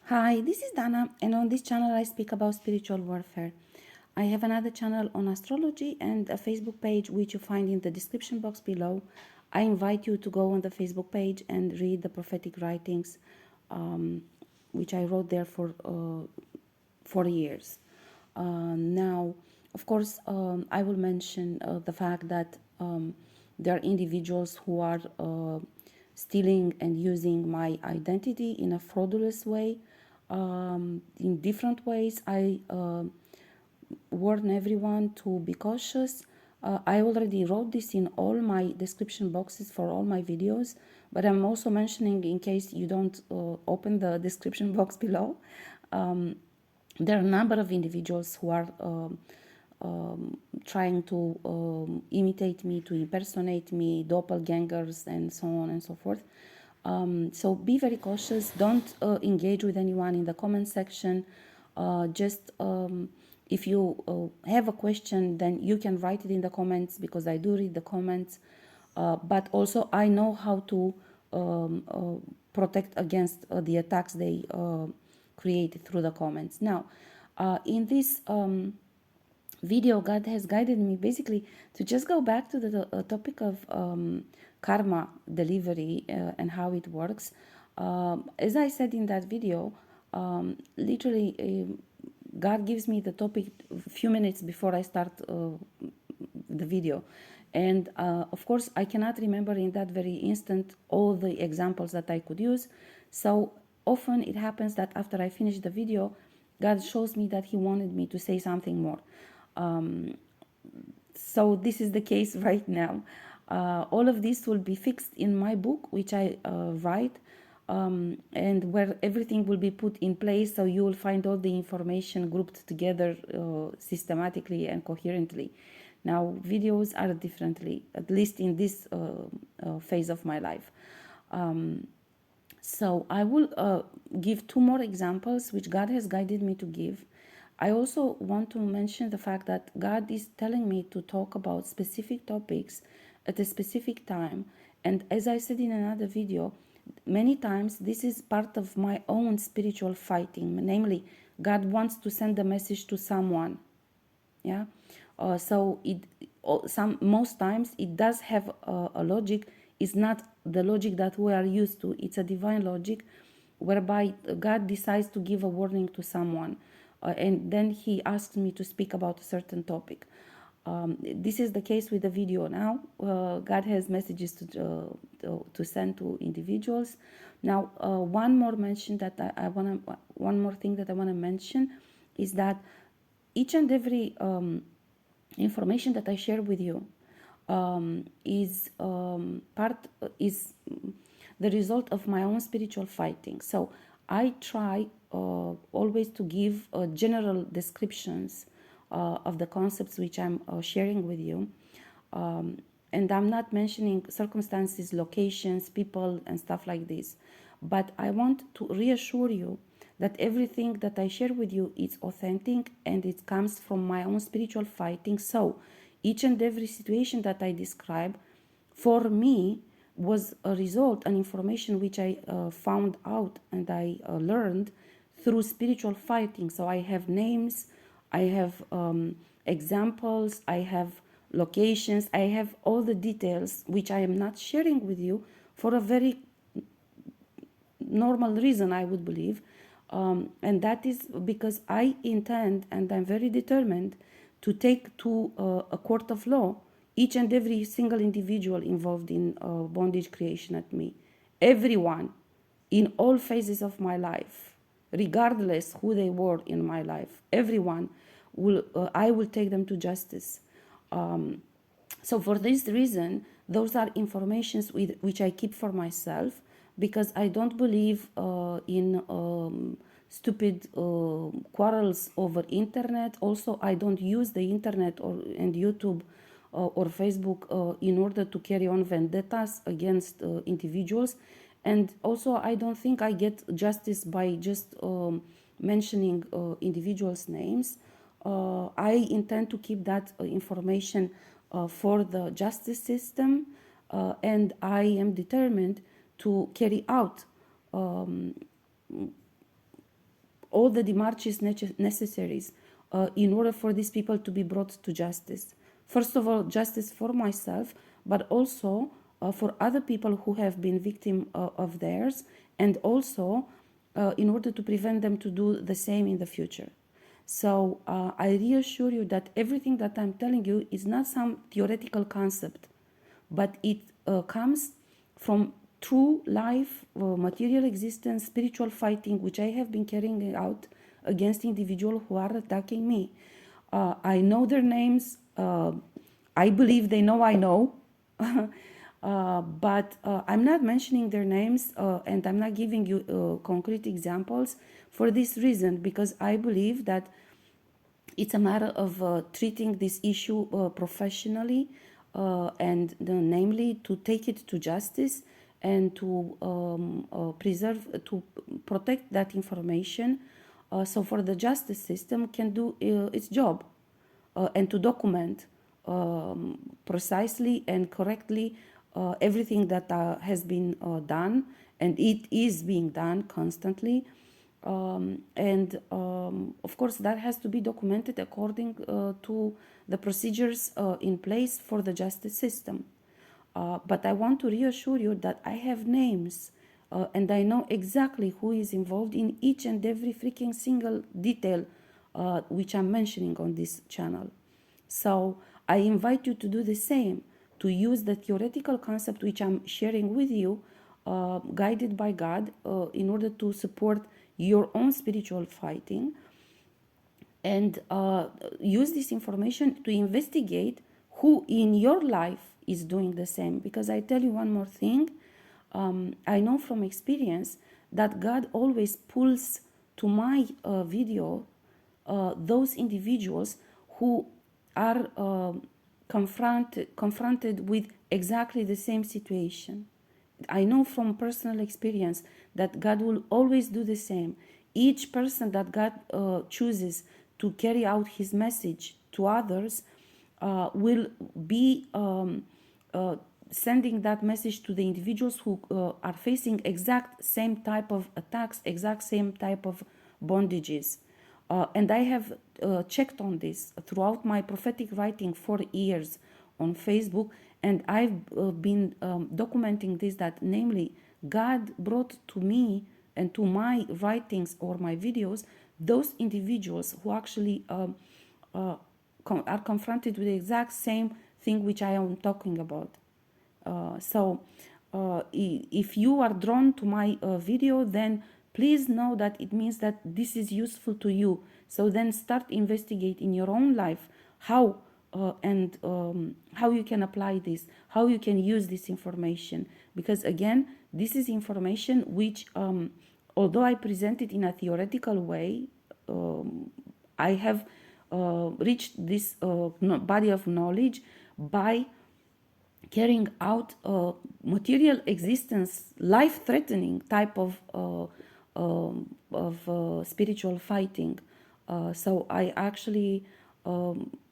Hi, this is Dana, and on this channel I speak about spiritual warfare. I have another channel on astrology and a Facebook page which you find in the description box below. I invite you to go on the Facebook page and read the prophetic writings which I wrote there for 4 years. Now, of course, I will mention the fact that there are individuals who are stealing and using my identity in a fraudulent way, in different ways. I warn everyone to be cautious. I already wrote this in all my description boxes for all my videos, but I'm also mentioning in case you don't open the description box below. There are a number of individuals who are trying to imitate me, to impersonate me, doppelgangers, and so on and so forth. So be very cautious. Don't engage with anyone in the comment section. Just if you have a question, then you can write it in the comments because I do read the comments. But also, I know how to protect against the attacks they create through the comments. Now, in this video, God has guided me basically to just go back to the topic of karma delivery and how it works. As I said in that video, literally, God gives me the topic a few minutes before I start the video. And of course, I cannot remember in that very instant all the examples that I could use. So often it happens that after I finish the video, God shows me that He wanted me to say something more. So this is the case right now. All of this will be fixed in my book, which I write, and where everything will be put in place. So you will find all the information grouped together systematically and coherently. Now, videos are differently, at least in this phase of my life. So I will give two more examples which God has guided me to give. I also want to mention the fact that God is telling me to talk about specific topics at a specific time. And as I said in another video, many times this is part of my own spiritual fighting. Namely, God wants to send a message to someone. Yeah. So most times it does have a logic. It's not the logic that we are used to. It's a divine logic whereby God decides to give a warning to someone, and then He asks me to speak about a certain topic. This is the case with the video now. God has messages to send to individuals. Now, one more one more thing that I wanna mention is that each and every information that I share with you is the result of my own spiritual fighting. So I try always to give general descriptions of the concepts which I'm sharing with you. And I'm not mentioning circumstances, locations, people, and stuff like this. But I want to reassure you that everything that I share with you is authentic and it comes from my own spiritual fighting. So each and every situation that I describe, for me, was a result, an information which I found out and I learned through spiritual fighting. So I have names, I have examples, I have locations, I have all the details which I am not sharing with you for a very normal reason, I would believe. And that is because I intend and I'm very determined to take to a court of law each and every single individual involved in bondage creation at me. Everyone in all phases of my life, regardless who they were in my life, everyone I will take them to justice. So for this reason, those are informations which I keep for myself because I don't believe in stupid quarrels over internet. Also, I don't use the internet and YouTube or Facebook in order to carry on vendettas against individuals. And also, I don't think I get justice by just mentioning individuals' names. I intend to keep that information for the justice system, and I am determined to carry out all the demarches necessary in order for these people to be brought to justice. First of all, justice for myself, but also for other people who have been victim of theirs, and also in order to prevent them to do the same in the future. So I reassure you that everything that I'm telling you is not some theoretical concept, but it comes from true life, material existence, spiritual fighting, which I have been carrying out against individuals who are attacking me. I know their names. I believe they know I know. But I'm not mentioning their names and I'm not giving you concrete examples for this reason, because I believe that it's a matter of treating this issue professionally and namely to take it to justice and to protect that information so for the justice system can do its job and to document precisely and correctly everything that has been done, and it is being done constantly. Of course, that has to be documented according to the procedures in place for the justice system. But I want to reassure you that I have names and I know exactly who is involved in each and every freaking single detail which I'm mentioning on this channel. So I invite you to do the same, to use the theoretical concept which I'm sharing with you, guided by God, in order to support your own spiritual fighting, and use this information to investigate who in your life is doing the same. Because I tell you one more thing, I know from experience that God always pulls to my video those individuals who are confronted with exactly the same situation. I know from personal experience that God will always do the same. Each person that God chooses to carry out his message to others will be sending that message to the individuals who are facing exact same type of attacks, exact same type of bondages. And I have checked on this throughout my prophetic writing for years on Facebook, and I've been documenting this, that namely God brought to me and to my writings or my videos those individuals who actually are confronted with the exact same thing which I am talking about. So if you are drawn to my video, then please know that it means that this is useful to you. So then start investigate in your own life how how you can apply this, how you can use this information. Because again, this is information which, although I present it in a theoretical way, I have reached this body of knowledge by carrying out material existence, life-threatening type of spiritual fighting. So I actually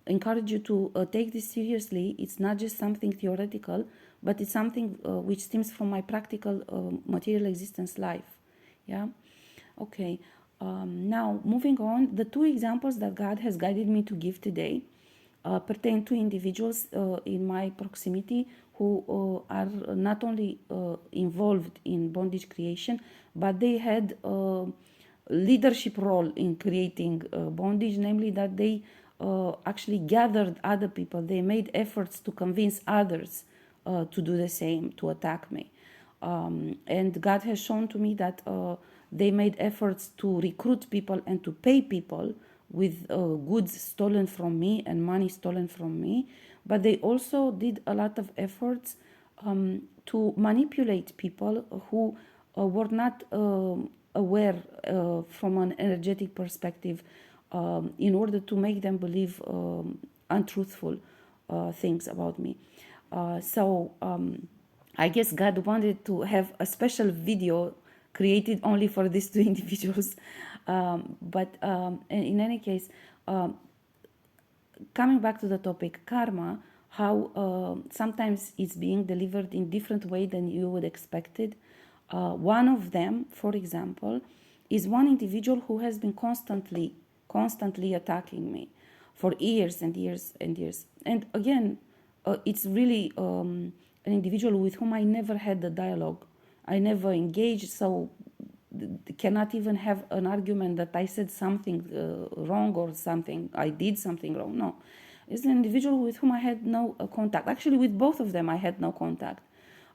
encourage you to take this seriously. It's not just something theoretical, but it's something which stems from my practical material existence life. Yeah. Okay. Now moving on, the two examples that God has guided me to give today pertain to individuals in my proximity who are not only involved in bondage creation, but they had leadership role in creating bondage, namely that they actually gathered other people. They made efforts to convince others to do the same, to attack me. And God has shown to me that they made efforts to recruit people and to pay people with goods stolen from me and money stolen from me. But they also did a lot of efforts to manipulate people who were not aware from an energetic perspective, in order to make them believe untruthful things about me. So I guess God wanted to have a special video created only for these two individuals. But in any case, coming back to the topic, karma, how sometimes it's being delivered in different way than you would expect it. One of them, for example, is one individual who has been constantly attacking me for years and years and years. And again, it's really an individual with whom I never had a dialogue. I never engaged, so cannot even have an argument that I said something wrong or something, I did something wrong. No. It's an individual with whom I had no contact. Actually, with both of them, I had no contact.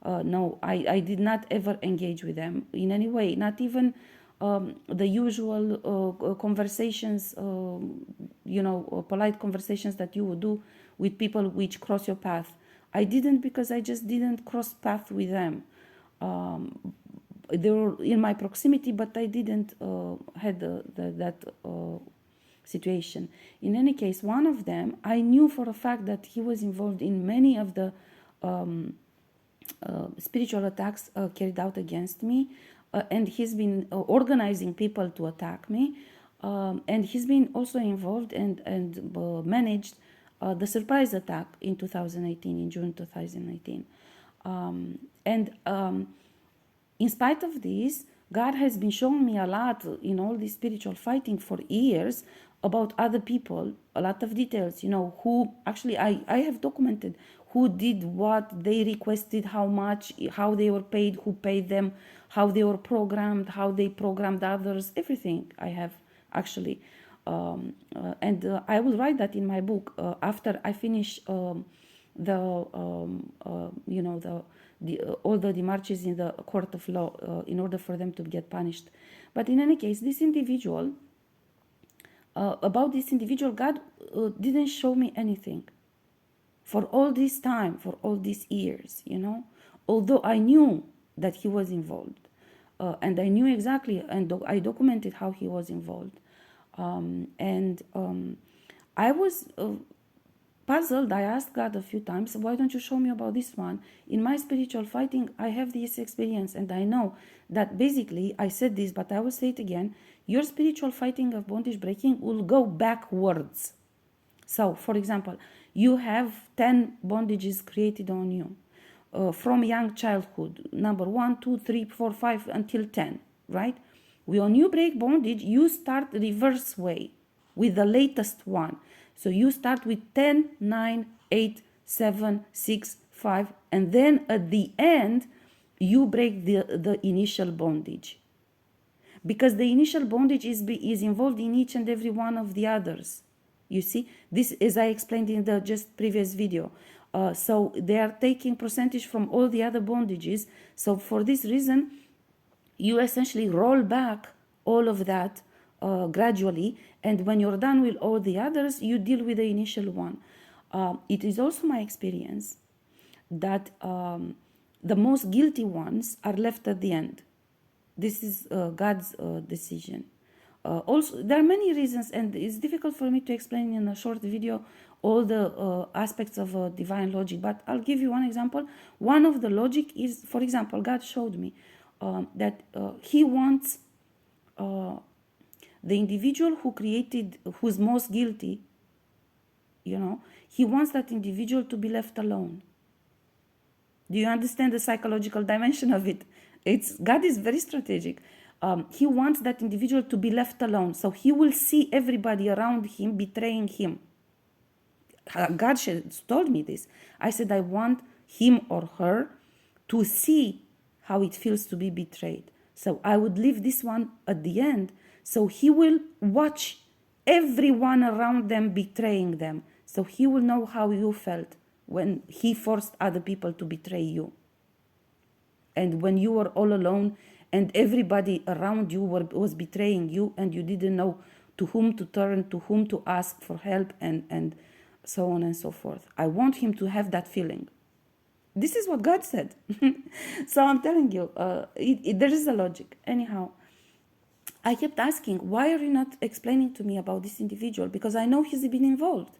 No, I did not ever engage with them in any way, not even the usual conversations, polite conversations that you would do with people which cross your path. I didn't, because I just didn't cross path with them. They were in my proximity, but I didn't had that situation. In any case, one of them, I knew for a fact that he was involved in many of the spiritual attacks carried out against me, and he's been organizing people to attack me, and he's been also involved and managed the surprise attack in 2018, in June 2018. In spite of this, God has been showing me a lot in all this spiritual fighting for years about other people, a lot of details, who actually I have documented who did what, they requested how much, how they were paid, who paid them, how they were programmed, how they programmed others, everything I have actually. I will write that in my book after I finish all the demarches in the court of law in order for them to get punished. But in any case, this individual, about this individual, God didn't show me anything for all this time, for all these years, although I knew that he was involved, and I knew exactly, and I documented how he was involved. I was puzzled. I asked God a few times, why don't you show me about this one? In my spiritual fighting, I have this experience, and I know that basically, I said this, but I will say it again, your spiritual fighting of bondage breaking will go backwards. So, for example, you have 10 bondages created on you from young childhood, number 1, 2, 3, 4, 5 until 10, right? When you break bondage, you start reverse way with the latest one. So you start with 10, 9, 8, 7, 6, 5, and then at the end, you break the initial bondage. Because the initial bondage is involved in each and every one of the others. You see, this, as I explained in the just previous video. So they are taking percentage from all the other bondages. So for this reason, you essentially roll back all of that gradually, and when you're done with all the others, you deal with the initial one. It is also my experience that the most guilty ones are left at the end. This is God's decision. Also, there are many reasons, and it's difficult for me to explain in a short video all the aspects of divine logic, but I'll give you one example. One of the logic is, for example, God showed me that he wants the individual who's most guilty, he wants that individual to be left alone. Do you understand the psychological dimension of it? God is very strategic. He wants that individual to be left alone. So he will see everybody around him betraying him. God told me this. I said, I want him or her to see how it feels to be betrayed. So I would leave this one at the end. So he will watch everyone around them betraying them. So he will know how you felt when he forced other people to betray you. And when you were all alone and everybody around you was betraying you and you didn't know to whom to turn, to whom to ask for help, and so on and so forth. I want him to have that feeling. This is what God said. So I'm telling you, there is a logic. Anyhow, I kept asking, why are you not explaining to me about this individual? Because I know he's been involved.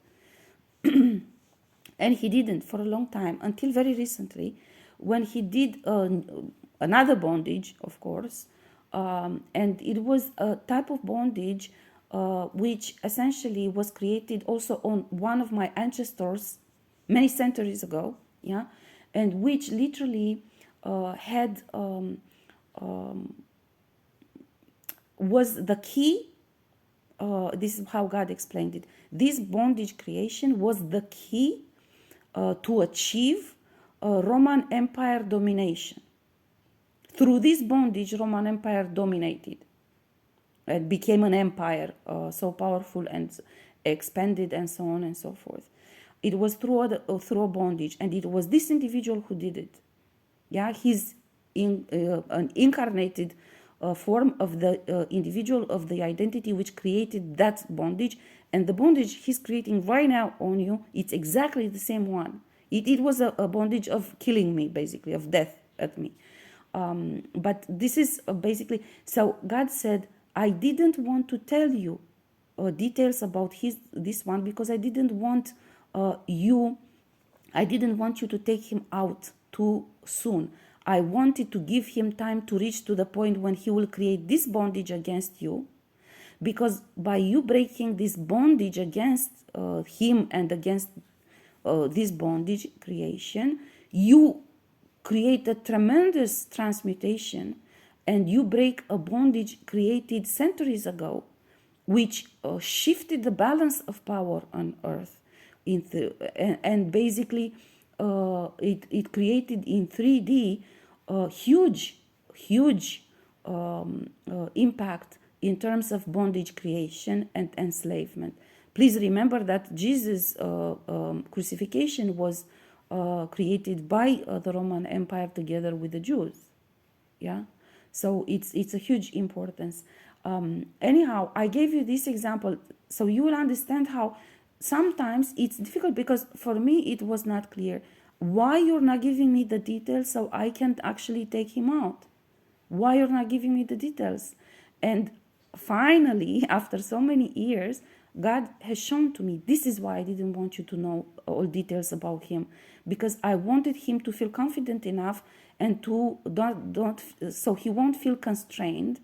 And he didn't for a long time, until very recently, when he did another bondage, of course. And it was a type of bondage which essentially was created also on one of my ancestors many centuries ago, yeah, and which literally had was the key. This is how God explained it. This bondage creation was the key to achieve Roman Empire domination. Through this bondage, Roman Empire dominated. It became an empire so powerful and expanded and so on and so forth. It was through a bondage, and it was this individual who did it. Yeah, he's an incarnated form of the individual of the identity which created that bondage, and the bondage he's creating right now on you, it's exactly the same one. It was a bondage of killing me, basically, of death at me. But this is basically, so God said, I didn't want to tell you details about this one because I didn't want you to take him out too soon. I wanted to give him time to reach to the point when he will create this bondage against you, because by you breaking this bondage against him and against this bondage creation, you create a tremendous transmutation, and you break a bondage created centuries ago, which shifted the balance of power on earth and basically it created in 3D a huge impact in terms of bondage creation and enslavement. Please remember that Jesus' crucifixion was created by the Roman Empire together with the Jews. Yeah, so it's a huge importance. Anyhow, I gave you this example so you will understand how sometimes it's difficult, because for me it was not clear why you're not giving me the details so I can actually take him out. Why you're not giving me the details? And finally, after so many years, God has shown to me, this is why I didn't want you to know all details about him, because I wanted him to feel confident enough and to don't so he won't feel constrained.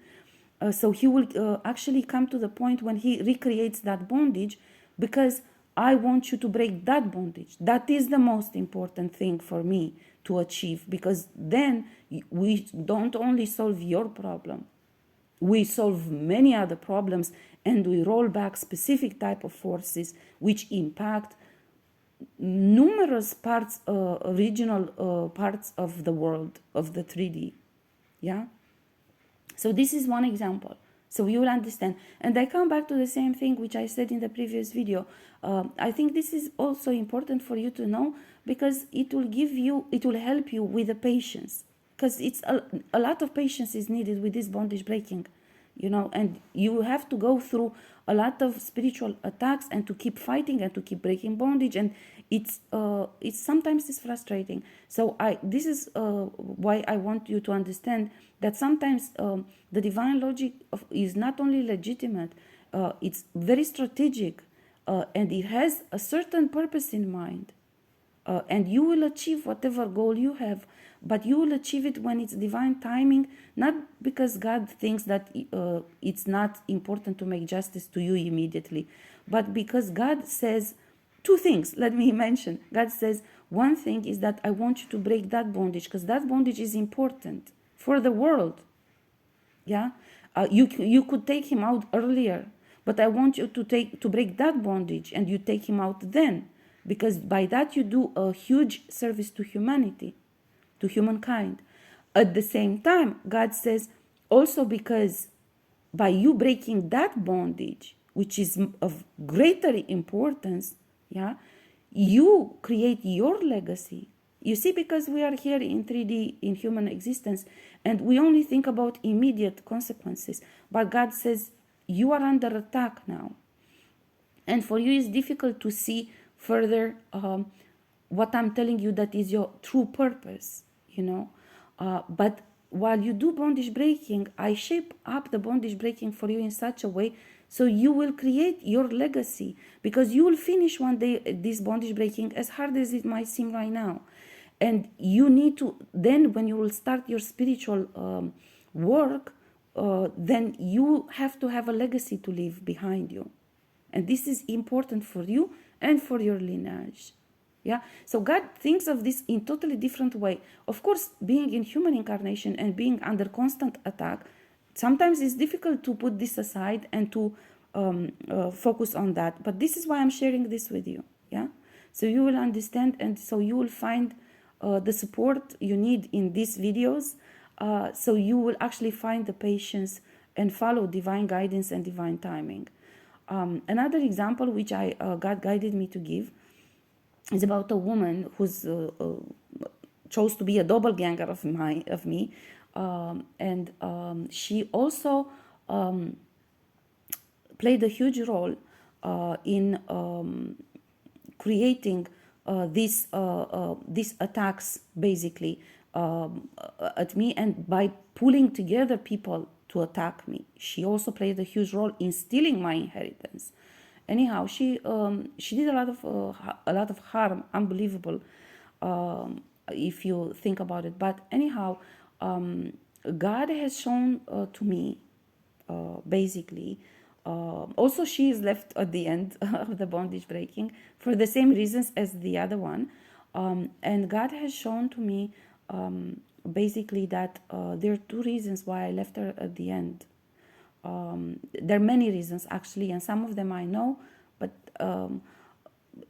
So he will actually come to the point when he recreates that bondage, because I want you to break that bondage. That is the most important thing for me to achieve, because then we don't only solve your problem, we solve many other problems, and we roll back specific type of forces which impact numerous parts, regional parts of the world, of the 3D. Yeah. So this is one example, so you will understand. And I come back to the same thing which I said in the previous video. I think this is also important for you to know, because it will help you with the patience, because it's a lot of patience is needed with this bondage breaking, and you have to go through a lot of spiritual attacks and to keep fighting and to keep breaking bondage, and it's sometimes it's frustrating. So this is why I want you to understand that sometimes the divine logic is not only legitimate, it's very strategic, and it has a certain purpose in mind. And you will achieve whatever goal you have, but you will achieve it when it's divine timing, not because God thinks that it's not important to make justice to you immediately, but because God says two things. Let me mention. God says one thing is that I want you to break that bondage, because that bondage is important for the world. Yeah, you could take him out earlier, but I want you to break that bondage, and you take him out then, because by that you do a huge service to humanity, to humankind. At the same time, God says also, because by you breaking that bondage, which is of greater importance, yeah, you create your legacy. You see, because we are here in 3D, in human existence, and we only think about immediate consequences. But God says, you are under attack now. And for you, it's difficult to see further what I'm telling you that is your true purpose, But while you do bondage breaking, I shape up the bondage breaking for you in such a way so you will create your legacy, because you will finish one day this bondage breaking, as hard as it might seem right now. And you need to, then when you will start your spiritual work, then you have to have a legacy to leave behind you. And this is important for you and for your lineage. Yeah. So God thinks of this in totally different way. Of course, being in human incarnation and being under constant attack, sometimes it's difficult to put this aside and to focus on that. But this is why I'm sharing this with you. Yeah. So you will understand, and so you will find the support you need in these videos. So you will actually find the patience and follow divine guidance and divine timing. Another example which God guided me to give is about a woman who's chose to be a doppelganger of me, and she also played a huge role in creating these attacks, basically, at me, and by pulling together people to attack me. She also played a huge role in stealing my inheritance. Anyhow, she did a lot of harm, unbelievable, if you think about it. But anyhow, God has shown to me, basically. Also, she is left at the end of the bondage breaking for the same reasons as the other one. And God has shown to me, basically, that there are two reasons why I left her at the end. There are many reasons, actually, and some of them I know, but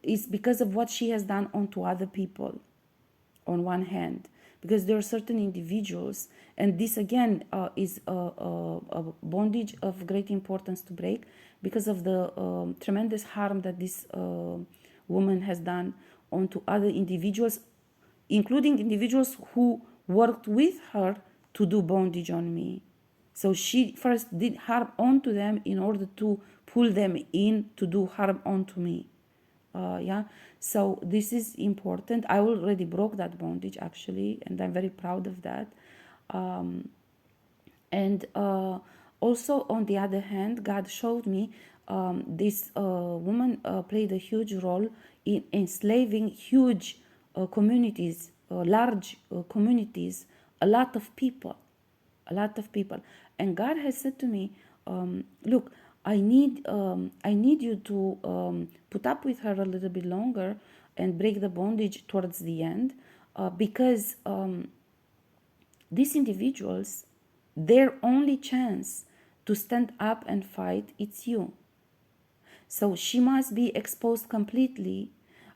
it's because of what she has done onto other people, on one hand, because there are certain individuals, and this again is a bondage of great importance to break, because of the tremendous harm that this woman has done onto other individuals, including individuals who worked with her to do bondage on me. So she first did harm onto them in order to pull them in to do harm onto me. Yeah, so this is important. I already broke that bondage, actually, and I'm very proud of that. And also, on the other hand, God showed me this woman played a huge role in enslaving huge communities, large communities, a lot of people, and God has said to me, look, I need you to put up with her a little bit longer and break the bondage towards the end, because these individuals, their only chance to stand up and fight, it's you. So she must be exposed completely,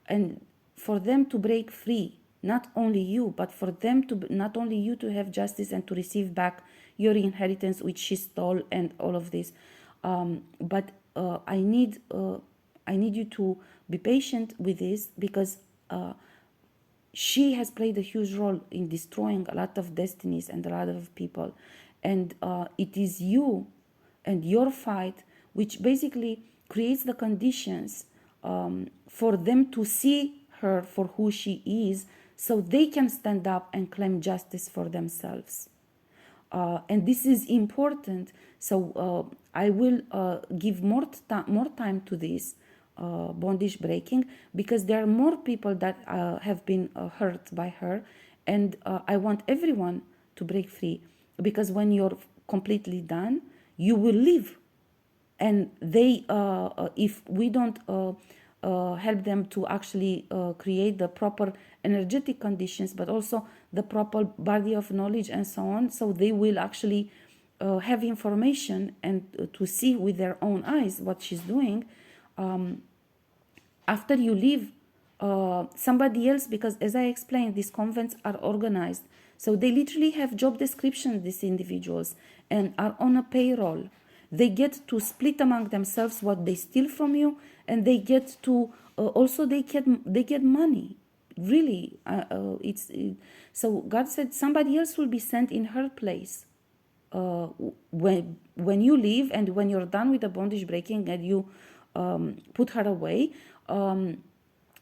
and for them to break free, not only you, but for them to, not only you to have justice and to receive back your inheritance which she stole and all of this, but I need you to be patient with this, because she has played a huge role in destroying a lot of destinies and a lot of people, and it is you and your fight which basically creates the conditions for them to see her for who she is, so they can stand up and claim justice for themselves. And this is important. So I will give more time to this bondage breaking, because there are more people that have been hurt by her, and I want everyone to break free, because when you're completely done, you will live, and they if we don't help them to actually create the proper energetic conditions, but also the proper body of knowledge and so on, so they will actually have information and to see with their own eyes what she's doing. After you leave, somebody else, because as I explained, these convents are organized, so they literally have job descriptions, these individuals, and are on a payroll. They get to split among themselves what they steal from you, and they get to also they get money. Really, so God said somebody else will be sent in her place when you leave, and when you're done with the bondage breaking and you put her away.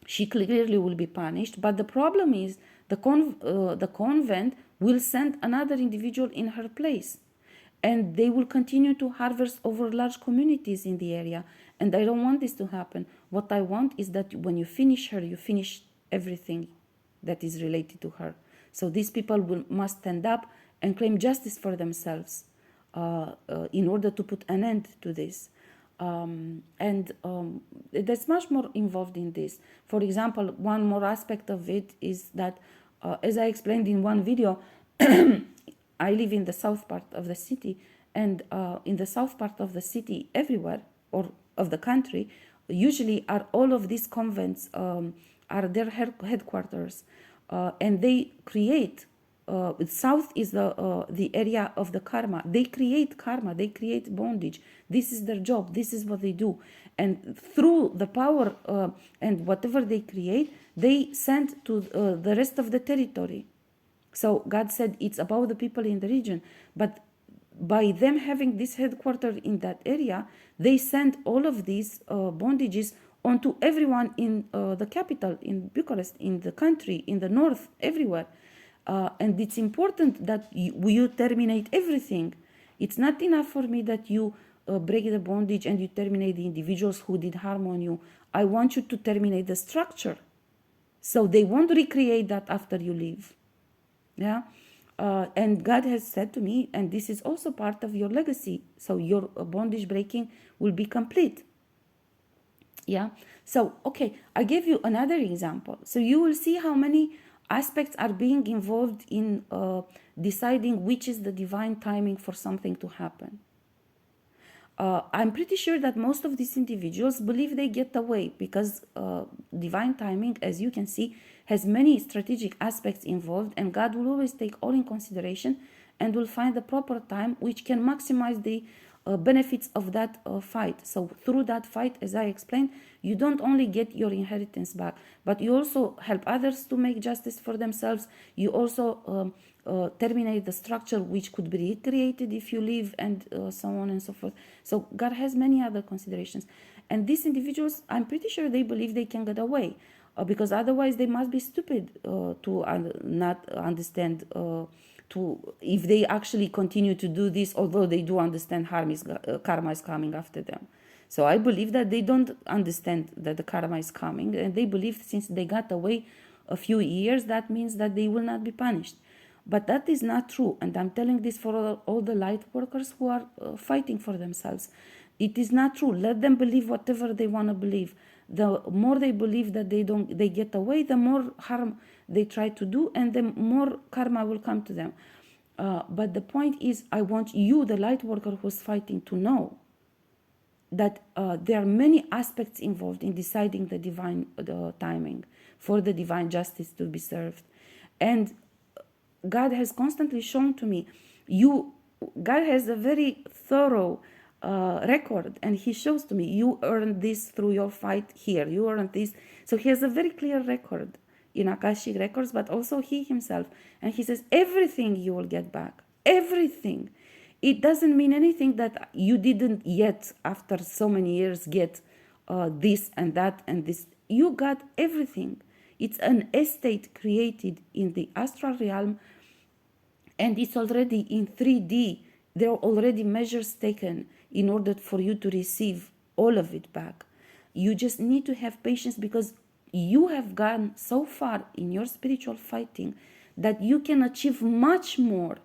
She clearly will be punished, but the problem is the convent will send another individual in her place, and they will continue to harvest over large communities in the area, and I don't want this to happen. What I want is that when you finish her, you finish everything that is related to her. So these people must stand up and claim justice for themselves in order to put an end to this. And there's much more involved in this. For example, one more aspect of it is that, as I explained in one video, I live in the south part of the city, And in the south part of the city, everywhere, or of the country, usually are all of these convents are their headquarters, and they create. South is the area of the karma. They create karma. They create bondage. This is their job. This is what they do, and through the power and whatever they create, they send to the rest of the territory. So God said it's about the people in the region, but by them having this headquarters in that area, they send all of these bondages onto everyone in the capital, in Bucharest, in the country, in the north, everywhere. And it's important that you terminate everything. It's not enough for me that you break the bondage and you terminate the individuals who did harm on you. I want you to terminate the structure, so they won't recreate that after you leave. Yeah. And God has said to me, and this is also part of your legacy, so your bondage breaking will be complete. Yeah. So, okay, I gave you another example. So you will see how many aspects are being involved in deciding which is the divine timing for something to happen. I'm pretty sure that most of these individuals believe they get away because divine timing, as you can see, has many strategic aspects involved, and God will always take all in consideration and will find the proper time which can maximize the benefits of that fight. So through that fight, as I explained, you don't only get your inheritance back, but you also help others to make justice for themselves. You also terminate the structure which could be recreated if you leave, and so on and so forth. So God has many other considerations. And these individuals, I'm pretty sure they believe they can get away, because otherwise they must be stupid to not understand if they actually continue to do this, although they do understand karma is coming after them. So I believe that they don't understand that the karma is coming, and they believe since they got away a few years, that means that they will not be punished. But that is not true, and I'm telling this for all the light workers who are fighting for themselves. It is not true. Let them believe whatever they want to believe. The more they believe that they get away, the more harm they try to do, and the more karma will come to them. But the point is, I want you, the light worker who's fighting, to know that there are many aspects involved in deciding the divine timing for the divine justice to be served. And God has constantly shown to me, God has a very thorough record, and he shows to me, you earned this through your fight here, you earned this. So he has a very clear record in Akashic records, but also he himself. And he says, everything you will get back, everything. It doesn't mean anything that you didn't yet, after so many years, get this and that and this. You got everything. It's an estate created in the astral realm, and it's already in 3D. There are already measures taken in order for you to receive all of it back. You just need to have patience, because you have gone so far in your spiritual fighting that you can achieve much more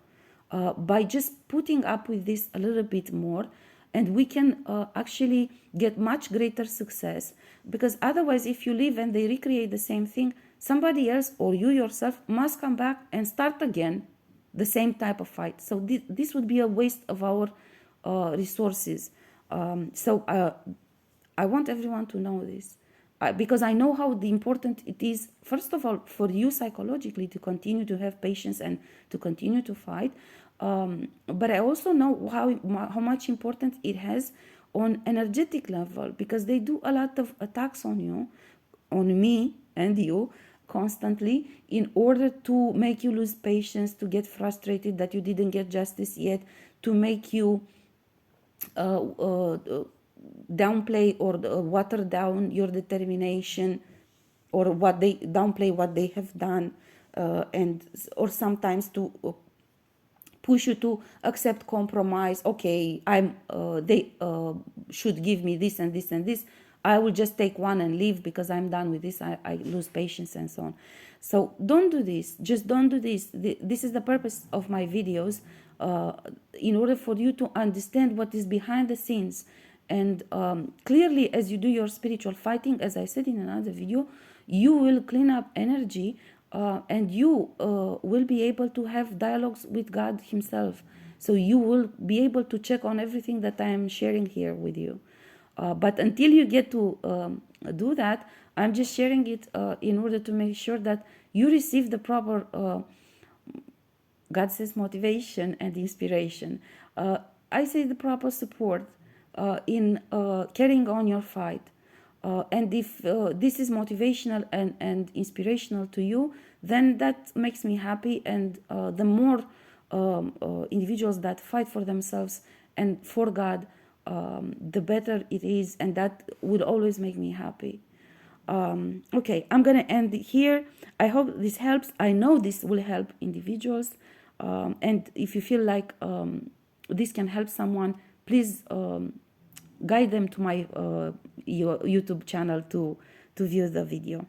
by just putting up with this a little bit more, and we can actually get much greater success. Because otherwise, if you leave and they recreate the same thing, somebody else or you yourself must come back and start again the same type of fight. So this would be a waste of our resources. So I want everyone to know this, because I know how important it is, first of all, for you psychologically to continue to have patience and to continue to fight. But I also know how much important it has on energetic level, because they do a lot of attacks on you, on me and you, constantly, in order to make you lose patience, to get frustrated that you didn't get justice yet, to make you downplay or water down your determination, or downplay what they have done, or sometimes to push you to accept compromise. Okay, they should give me this and this and this. I will just take one and leave because I'm done with this. I lose patience and so on. So don't do this. Just don't do this. This is the purpose of my videos, in order for you to understand what is behind the scenes. And clearly, as you do your spiritual fighting, as I said in another video, you will clean up energy, and you will be able to have dialogues with God himself. So you will be able to check on everything that I am sharing here with you. But until you get to do that, I'm just sharing it in order to make sure that you receive the proper God says motivation and inspiration. I say the proper support in carrying on your fight. And if this is motivational and inspirational to you, then that makes me happy. And the more individuals that fight for themselves and for God, the better it is. And that will always make me happy. Okay, I'm gonna end here. I hope this helps. I know this will help individuals. And if you feel like this can help someone, please guide them to my YouTube channel to view the video.